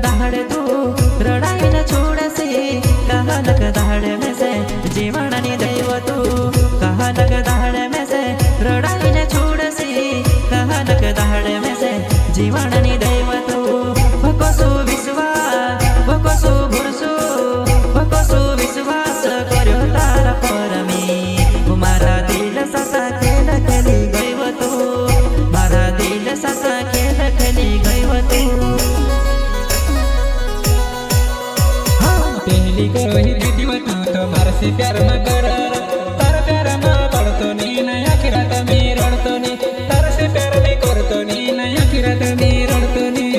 दाहड़ तू रडाई न छोड़से कहलक दाहड़ में से जीवननी दैव तू कहलक दाहड़ में से रडाई न छोड़से कहलक दाहड़ में से जीवननी दैव तू भकोसो विश्वास भकोसो भुरसो भकोसो विश्वास कर्यो तारा पर मी मारा दिल सासा खेल खेली गयो तू मारा दिल सासा खेल खेली गयो तू पहली कही दीदी तू तो मार से प्यार में कर तार प्यार में पड़तो नी नया किरात में रड़तो नी तार से प्यार में करतो नी नया किरात में रड़तो नी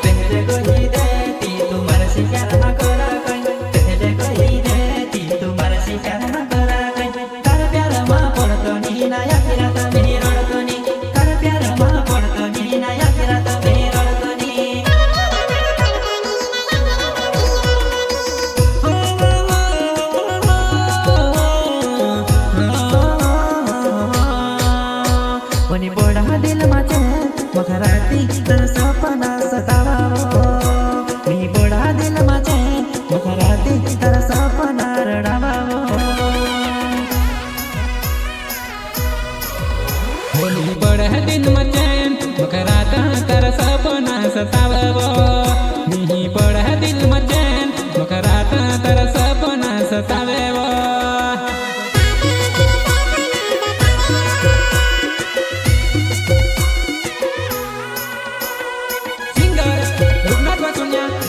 पहले कही देती तू मार से प्यार में करा कहीं पहले कही देती तू मार से प्यार में करा कहीं तार प्यार में पड़तो नी नया किरात में रड़तो नी तार प्यार में पड़तो नी नया किरात में रड़तो नी वनी बड़ा दिल माचे मखराती तर सपना सतावावो मी बड़ा दिल माचे मखराती तर सपना रडावावो होली बड़ा दिन मचैन मकराता तर सपना सतावो नहीं बड़ा दिल मचैन मकराता तर सपना सतावो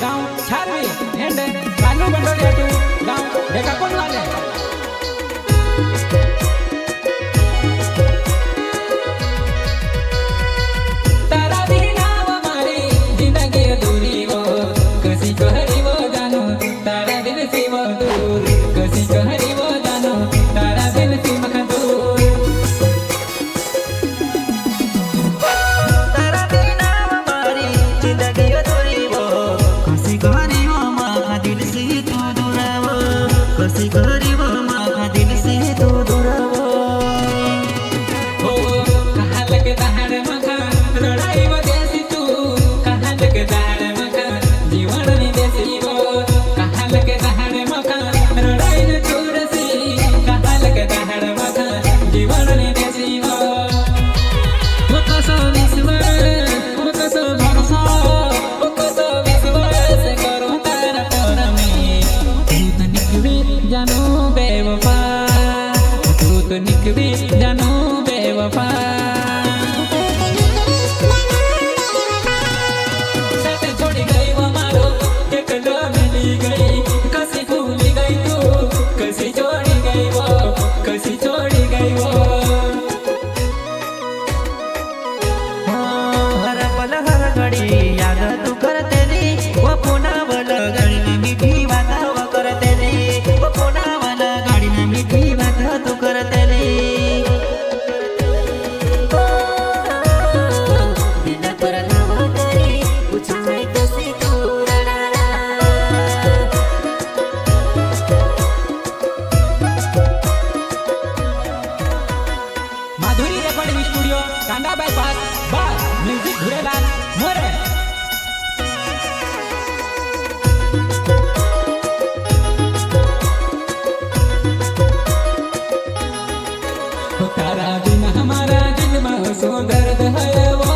गाँव छारवी एंड कानू बंडोलिया टू गाँव देखा कौन वाले तारा बिना हमारी जिंदगी अधूरी वो कसी कहरी वो जानो तारा दिल से वो दूर कसी कहरी वो जानो तारा दिल से मखा दूर तारा बिना हमारी जिंदगी अधूरी वो कसी कहरी वो माँ दिल से तू दूरावो कसी कहरी वो माँ दिल से तू दूरावो हो कहाँ लगे दाहड़ मखा लड़ाई वो देसी तू कहाँ लगे दाहड़ मखा जीवन नी देसी वो कहाँ लगे दाहड़ मखा लड़ाई न छोड़सी कहाँ लगे दाहड़ मखा जीवन नी देसी वो कसो विश्वास कसो भरोसा कसो विश्वास करो तारा पर में तू तो निकली जानो बेवफा तू तो निकली जानो बेवफा साथ छोड़ी गई वो मारो एकलो मिली गई कसी भूली गई तू कसी छोड़ी गई वो कसी छोड़ी गई वो हर पल हर घड़ी याद तू करतेली वो पुन्हा वल गाडी में मीठी बात वो करतेली वो पुन्हा वल गाडी में मीठी बात तू करतेली दिन पर नाव करी पूछाय कसी तू रडाला माधुरी रेकॉर्डिंग स्टुडिओ कांदा बायपास बार म्युझिक धुरेलाल मोरे तारा बिना हमारा दिल में सो दर्द है वो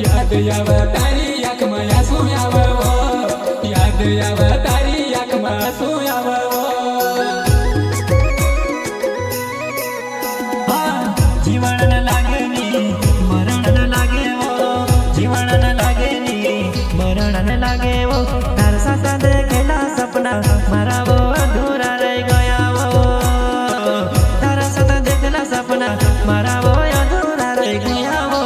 याद आव तारी आँख में आंसू आव वो याद आव तारी आँख में आंसू आव वो जीवन न लागे नी मरण न लागे वो जीवन न लागे नी मरण न लागे वो तार साथ देखेला सपना मारा वो अधूरा रह गया वो तारा साथ देखेला सपना मारा वो अधूरा रह गया वो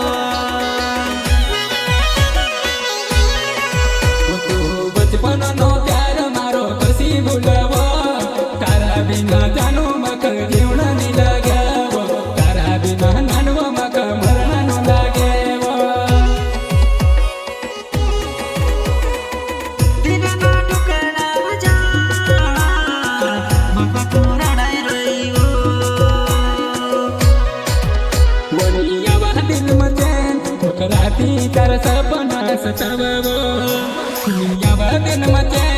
तू बचपन नो प्यार मारो कसी भूलवो तारा बिना जानू मक जीवन नी लागे वो तारा बिना नानव मक मरण नो लागे वो दिल ना टुकड़ा जा बसवो दुनिया बदन मचे